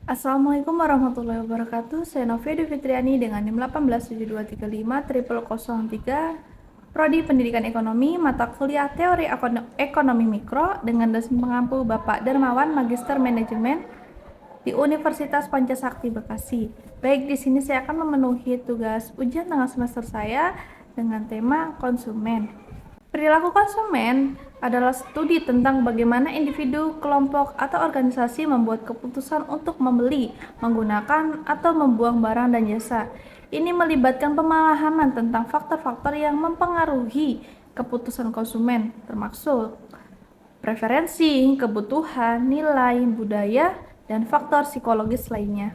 Assalamualaikum warahmatullahi wabarakatuh. Saya Novia Fitriani dengan NIM 18735 Prodi Pendidikan Ekonomi, mata kuliah Teori Ekonomi Mikro dengan dosen pengampu Bapak Darmawan, Magister Manajemen di Universitas Pancasakti Bekasi. Baik, di sini saya akan memenuhi tugas ujian tengah semester saya dengan tema konsumen. Perilaku konsumen adalah studi tentang bagaimana individu, kelompok, atau organisasi membuat keputusan untuk membeli, menggunakan, atau membuang barang dan jasa. Ini melibatkan pemahaman tentang faktor-faktor yang mempengaruhi keputusan konsumen, termasuk preferensi, kebutuhan, nilai, budaya, dan faktor psikologis lainnya.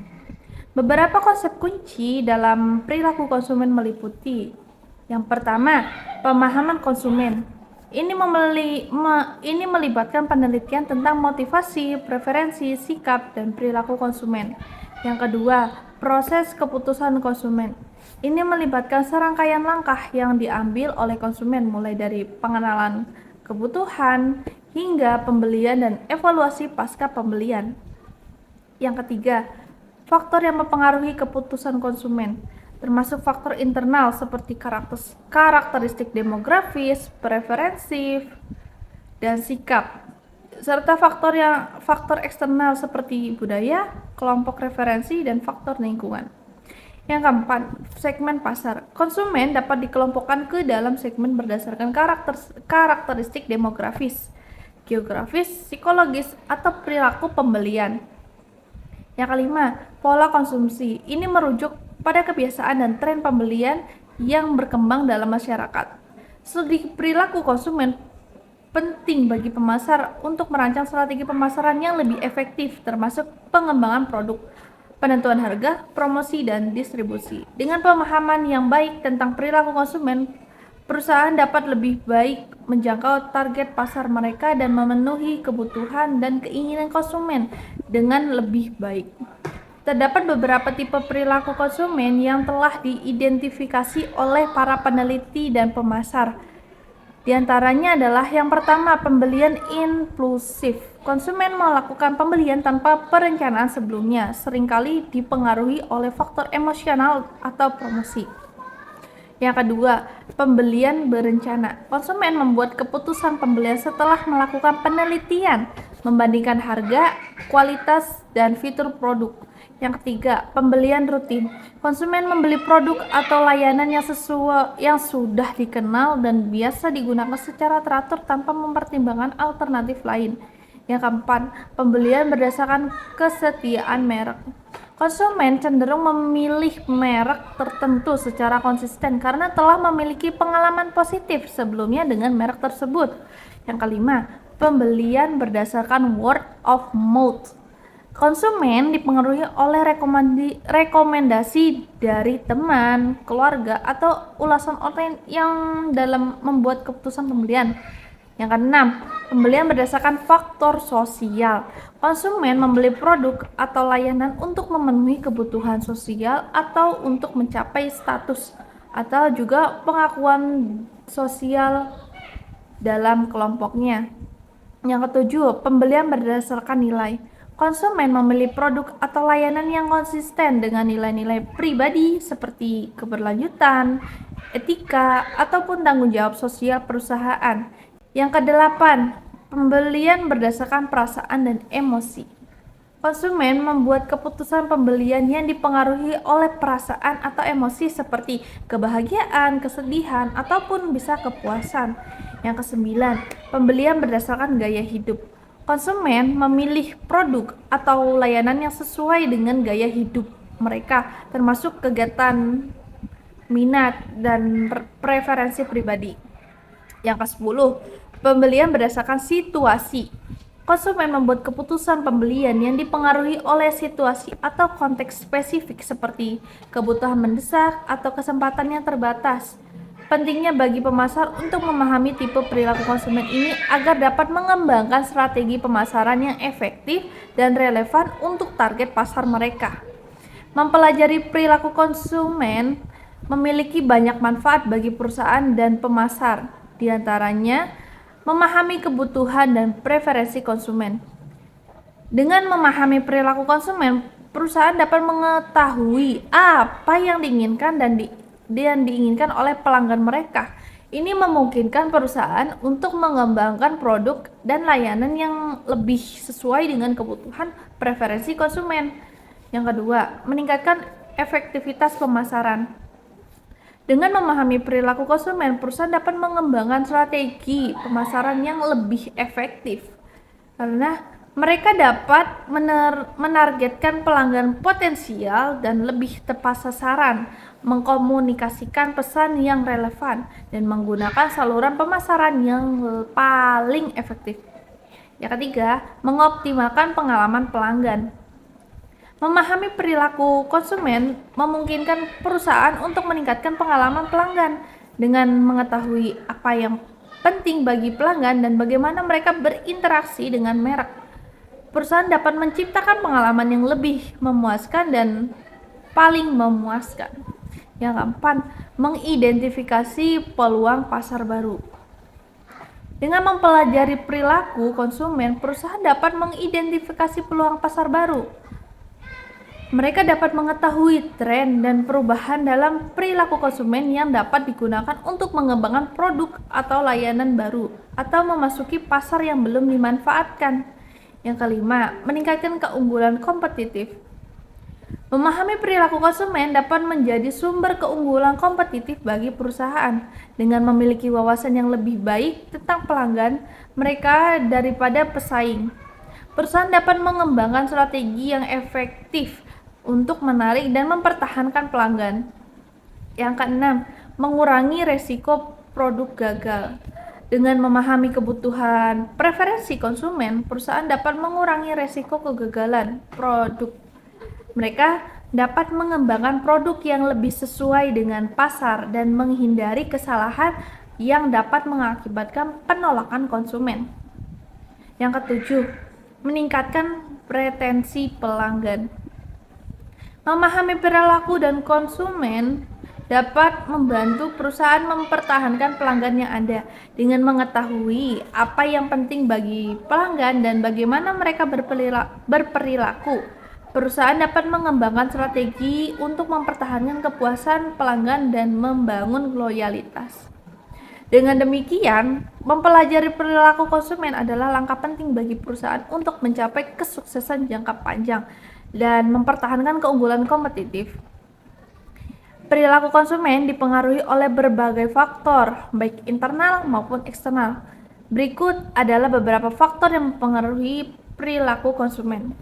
Beberapa konsep kunci dalam perilaku konsumen meliputi: yang pertama, pemahaman konsumen. Ini melibatkan penelitian tentang motivasi, preferensi, sikap, dan perilaku konsumen. Yang kedua, proses keputusan konsumen. Ini melibatkan serangkaian langkah yang diambil oleh konsumen, mulai dari pengenalan kebutuhan hingga pembelian dan evaluasi pasca pembelian. Yang ketiga, faktor yang mempengaruhi keputusan konsumen, termasuk faktor internal seperti karakteristik demografis, preferensi, dan sikap, serta faktor eksternal seperti budaya, kelompok referensi, dan faktor lingkungan. Yang keempat, segmen pasar. Konsumen dapat dikelompokkan ke dalam segmen berdasarkan karakteristik demografis, geografis, psikologis, atau perilaku pembelian. Yang kelima, pola konsumsi. Ini merujuk pada kebiasaan dan tren pembelian yang berkembang dalam masyarakat. Studi perilaku konsumen penting bagi pemasar untuk merancang strategi pemasaran yang lebih efektif, termasuk pengembangan produk, penentuan harga, promosi, dan distribusi. Dengan pemahaman yang baik tentang perilaku konsumen, perusahaan dapat lebih baik menjangkau target pasar mereka dan memenuhi kebutuhan dan keinginan konsumen dengan lebih baik. Terdapat beberapa tipe perilaku konsumen yang telah diidentifikasi oleh para peneliti dan pemasar. Di antaranya adalah yang pertama, pembelian impulsif. Konsumen melakukan pembelian tanpa perencanaan sebelumnya, seringkali dipengaruhi oleh faktor emosional atau promosi. Yang kedua, pembelian berencana. Konsumen membuat keputusan pembelian setelah melakukan penelitian, membandingkan harga, kualitas, dan fitur produk. Yang ketiga, pembelian rutin. Konsumen membeli produk atau layanan yang sudah dikenal dan biasa digunakan secara teratur tanpa mempertimbangkan alternatif lain. Yang keempat, pembelian berdasarkan kesetiaan merek. Konsumen cenderung memilih merek tertentu secara konsisten karena telah memiliki pengalaman positif sebelumnya dengan merek tersebut. Yang kelima, pembelian berdasarkan word of mouth. Konsumen dipengaruhi oleh rekomendasi dari teman, keluarga, atau ulasan online yang dalam membuat keputusan pembelian. Yang keenam, pembelian berdasarkan faktor sosial. Konsumen membeli produk atau layanan untuk memenuhi kebutuhan sosial atau untuk mencapai status atau juga pengakuan sosial dalam kelompoknya. Yang ketujuh, pembelian berdasarkan nilai. Konsumen memilih produk atau layanan yang konsisten dengan nilai-nilai pribadi seperti keberlanjutan, etika, ataupun tanggung jawab sosial perusahaan. Yang kedelapan, pembelian berdasarkan perasaan dan emosi. Konsumen membuat keputusan pembelian yang dipengaruhi oleh perasaan atau emosi seperti kebahagiaan, kesedihan, ataupun bisa kepuasan. Yang kesembilan, pembelian berdasarkan gaya hidup. Konsumen memilih produk atau layanan yang sesuai dengan gaya hidup mereka, termasuk kegiatan, minat, dan preferensi pribadi. Yang ke-10, pembelian berdasarkan situasi. Konsumen membuat keputusan pembelian yang dipengaruhi oleh situasi atau konteks spesifik seperti kebutuhan mendesak atau kesempatan yang terbatas. Pentingnya bagi pemasar untuk memahami tipe perilaku konsumen ini agar dapat mengembangkan strategi pemasaran yang efektif dan relevan untuk target pasar mereka. Mempelajari perilaku konsumen memiliki banyak manfaat bagi perusahaan dan pemasar, di antaranya memahami kebutuhan dan preferensi konsumen. Dengan memahami perilaku konsumen, perusahaan dapat mengetahui apa yang diinginkan dan diinginkan oleh pelanggan mereka. Ini memungkinkan perusahaan untuk mengembangkan produk dan layanan yang lebih sesuai dengan kebutuhan preferensi konsumen. Yang kedua, meningkatkan efektivitas pemasaran. Dengan memahami perilaku konsumen, perusahaan dapat mengembangkan strategi pemasaran yang lebih efektif. Karena mereka dapat menargetkan pelanggan potensial dan lebih tepat sasaran, mengkomunikasikan pesan yang relevan, dan menggunakan saluran pemasaran yang paling efektif. Yang ketiga, mengoptimalkan pengalaman pelanggan. Memahami perilaku konsumen memungkinkan perusahaan untuk meningkatkan pengalaman pelanggan dengan mengetahui apa yang penting bagi pelanggan dan bagaimana mereka berinteraksi dengan merek. Perusahaan dapat menciptakan pengalaman yang lebih memuaskan dan paling memuaskan. Yang keempat, mengidentifikasi peluang pasar baru. Dengan mempelajari perilaku konsumen, perusahaan dapat mengidentifikasi peluang pasar baru. Mereka dapat mengetahui tren dan perubahan dalam perilaku konsumen yang dapat digunakan untuk mengembangkan produk atau layanan baru atau memasuki pasar yang belum dimanfaatkan. Yang kelima, meningkatkan keunggulan kompetitif. Memahami perilaku konsumen dapat menjadi sumber keunggulan kompetitif bagi perusahaan. Dengan memiliki wawasan yang lebih baik tentang pelanggan mereka daripada pesaing, perusahaan dapat mengembangkan strategi yang efektif untuk menarik dan mempertahankan pelanggan. Yang keenam, mengurangi resiko produk gagal. Dengan memahami kebutuhan preferensi konsumen, perusahaan dapat mengurangi resiko kegagalan produk. Mereka dapat mengembangkan produk yang lebih sesuai dengan pasar dan menghindari kesalahan yang dapat mengakibatkan penolakan konsumen. Yang ketujuh, meningkatkan retensi pelanggan. Memahami perilaku dan konsumen dapat membantu perusahaan mempertahankan pelanggan yang ada. Dengan mengetahui apa yang penting bagi pelanggan dan bagaimana mereka berperilaku, perusahaan dapat mengembangkan strategi untuk mempertahankan kepuasan pelanggan dan membangun loyalitas. Dengan demikian, mempelajari perilaku konsumen adalah langkah penting bagi perusahaan untuk mencapai kesuksesan jangka panjang dan mempertahankan keunggulan kompetitif. Perilaku konsumen dipengaruhi oleh berbagai faktor, baik internal maupun eksternal. Berikut adalah beberapa faktor yang mempengaruhi perilaku konsumen.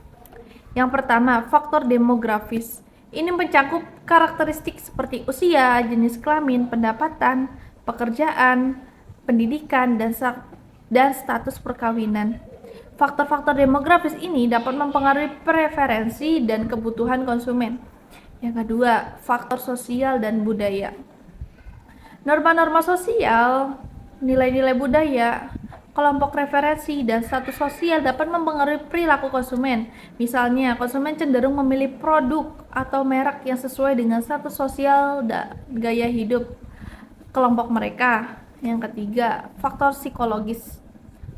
Yang pertama, faktor demografis. Ini mencakup karakteristik seperti usia, jenis kelamin, pendapatan, pekerjaan, pendidikan, dan status perkawinan. Faktor-faktor demografis ini dapat mempengaruhi preferensi dan kebutuhan konsumen. Yang kedua, faktor sosial dan budaya. Norma-norma sosial, nilai-nilai budaya, kelompok referensi, dan status sosial dapat mempengaruhi perilaku konsumen. Misalnya, konsumen cenderung memilih produk atau merek yang sesuai dengan status sosial dan gaya hidup kelompok mereka. Yang ketiga, faktor psikologis.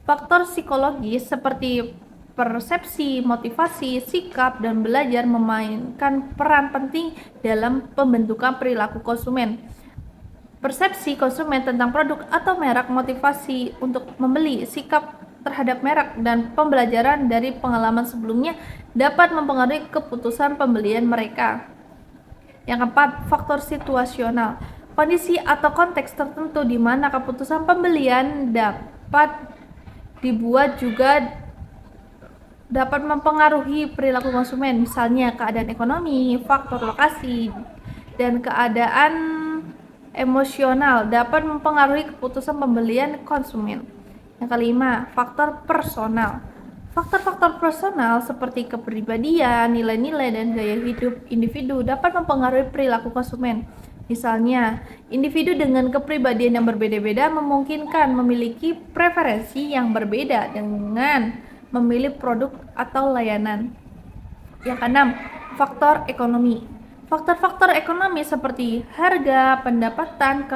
Faktor psikologis seperti persepsi, motivasi, sikap, dan belajar memainkan peran penting dalam pembentukan perilaku konsumen. Persepsi konsumen tentang produk atau merek, motivasi untuk membeli, sikap terhadap merek, dan pembelajaran dari pengalaman sebelumnya dapat mempengaruhi keputusan pembelian mereka. Yang keempat, faktor situasional. Kondisi atau konteks tertentu di mana keputusan pembelian dapat dibuat juga dapat mempengaruhi perilaku konsumen. Misalnya keadaan ekonomi, faktor lokasi, dan keadaan emosional dapat mempengaruhi keputusan pembelian konsumen. Yang kelima, faktor personal. Faktor-faktor personal seperti kepribadian, nilai-nilai, dan gaya hidup individu dapat mempengaruhi perilaku konsumen. Misalnya, individu dengan kepribadian yang berbeda-beda memungkinkan memiliki preferensi yang berbeda dengan memilih produk atau layanan. Yang keenam, faktor ekonomi. Faktor-faktor ekonomi seperti harga, pendapatan,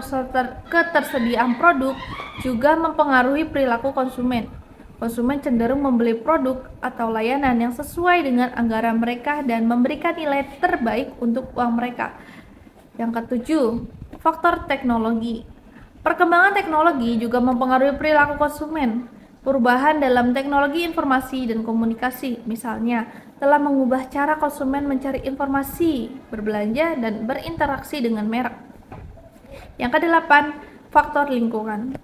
ketersediaan produk juga mempengaruhi perilaku konsumen. Konsumen cenderung membeli produk atau layanan yang sesuai dengan anggaran mereka dan memberikan nilai terbaik untuk uang mereka. Yang ketujuh, faktor teknologi. Perkembangan teknologi juga mempengaruhi perilaku konsumen. Perubahan dalam teknologi informasi dan komunikasi, misalnya, telah mengubah cara konsumen mencari informasi, berbelanja, dan berinteraksi dengan merek. Yang kedelapan, faktor lingkungan.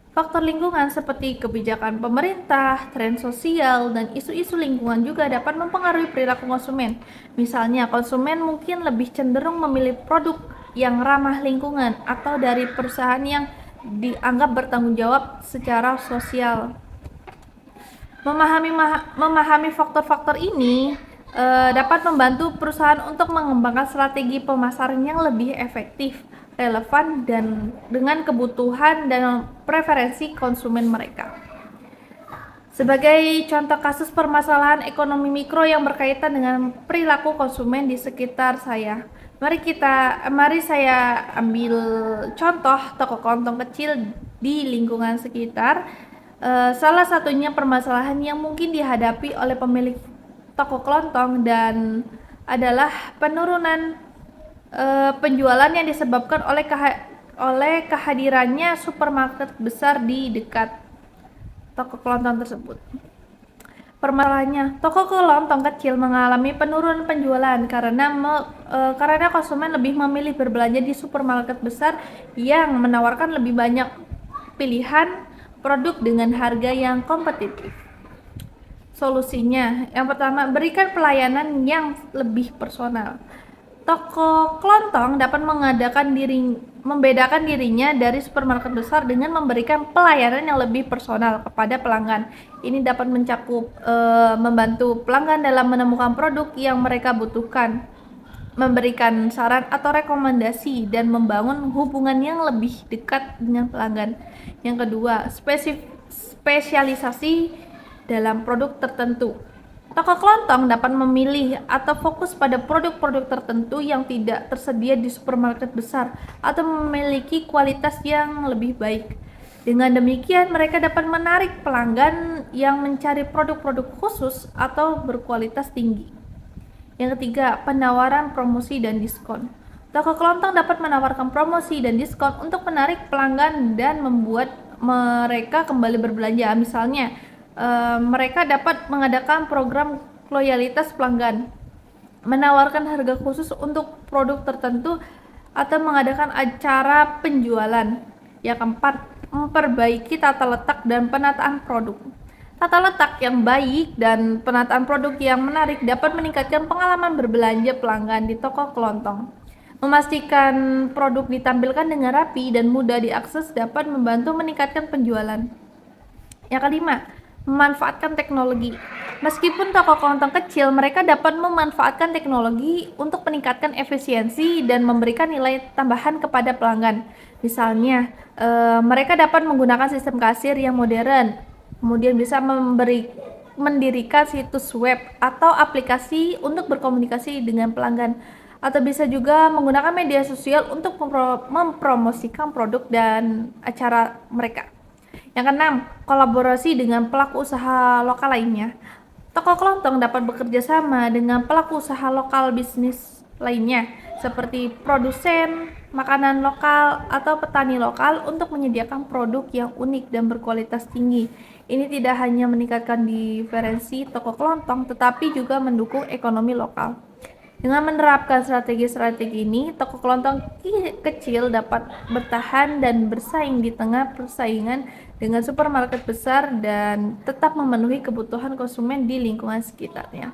Faktor lingkungan seperti kebijakan pemerintah, tren sosial, dan isu-isu lingkungan juga dapat mempengaruhi perilaku konsumen. Misalnya, konsumen mungkin lebih cenderung memilih produk yang ramah lingkungan atau dari perusahaan yang dianggap bertanggung jawab secara sosial. Memahami faktor-faktor ini dapat membantu perusahaan untuk mengembangkan strategi pemasaran yang lebih efektif, relevan, dan dengan kebutuhan dan preferensi konsumen mereka. Sebagai contoh kasus permasalahan ekonomi mikro yang berkaitan dengan perilaku konsumen di sekitar saya, mari saya ambil contoh toko kelontong kecil di lingkungan sekitar. Salah satunya permasalahan yang mungkin dihadapi oleh pemilik toko kelontong dan adalah penurunan penjualan yang disebabkan oleh kehadirannya supermarket besar di dekat toko kelontong tersebut. Permasalahannya, toko kelontong kecil mengalami penurunan penjualan karena konsumen lebih memilih berbelanja di supermarket besar yang menawarkan lebih banyak pilihan produk dengan harga yang kompetitif. Solusinya, yang pertama, berikan pelayanan yang lebih personal. Toko kelontong dapat membedakan dirinya dari supermarket besar dengan memberikan pelayanan yang lebih personal kepada pelanggan. Ini dapat membantu pelanggan dalam menemukan produk yang mereka butuhkan, memberikan saran atau rekomendasi, dan membangun hubungan yang lebih dekat dengan pelanggan. Yang kedua, spesialisasi dalam produk tertentu. Toko kelontong dapat memilih atau fokus pada produk-produk tertentu yang tidak tersedia di supermarket besar atau memiliki kualitas yang lebih baik. Dengan demikian, mereka dapat menarik pelanggan yang mencari produk-produk khusus atau berkualitas tinggi. Yang ketiga, penawaran promosi dan diskon. Toko kelontong dapat menawarkan promosi dan diskon untuk menarik pelanggan dan membuat mereka kembali berbelanja. Misalnya, mereka dapat mengadakan program loyalitas pelanggan, menawarkan harga khusus untuk produk tertentu, atau mengadakan acara penjualan. Yang keempat, memperbaiki tata letak dan penataan produk. Tata letak yang baik dan penataan produk yang menarik dapat meningkatkan pengalaman berbelanja pelanggan di toko kelontong. Memastikan produk ditampilkan dengan rapi dan mudah diakses dapat membantu meningkatkan penjualan. Yang kelima, memanfaatkan teknologi. Meskipun toko kelontong kecil, mereka dapat memanfaatkan teknologi untuk meningkatkan efisiensi dan memberikan nilai tambahan kepada pelanggan. Misalnya, mereka dapat menggunakan sistem kasir yang modern, kemudian bisa mendirikan situs web atau aplikasi untuk berkomunikasi dengan pelanggan, atau bisa juga menggunakan media sosial untuk mempromosikan produk dan acara mereka. Yang keenam, kolaborasi dengan pelaku usaha lokal lainnya. Toko kelontong dapat bekerja sama dengan pelaku usaha lokal bisnis lainnya, seperti produsen makanan lokal atau petani lokal untuk menyediakan produk yang unik dan berkualitas tinggi. Ini tidak hanya meningkatkan diferensi toko kelontong, tetapi juga mendukung ekonomi lokal. Dengan menerapkan strategi-strategi ini, toko kelontong kecil dapat bertahan dan bersaing di tengah persaingan dengan supermarket besar dan tetap memenuhi kebutuhan konsumen di lingkungan sekitarnya.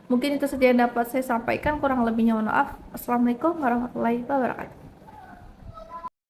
Mungkin itu saja yang dapat saya sampaikan, kurang lebihnya mohon maaf. Assalamualaikum warahmatullahi wabarakatuh.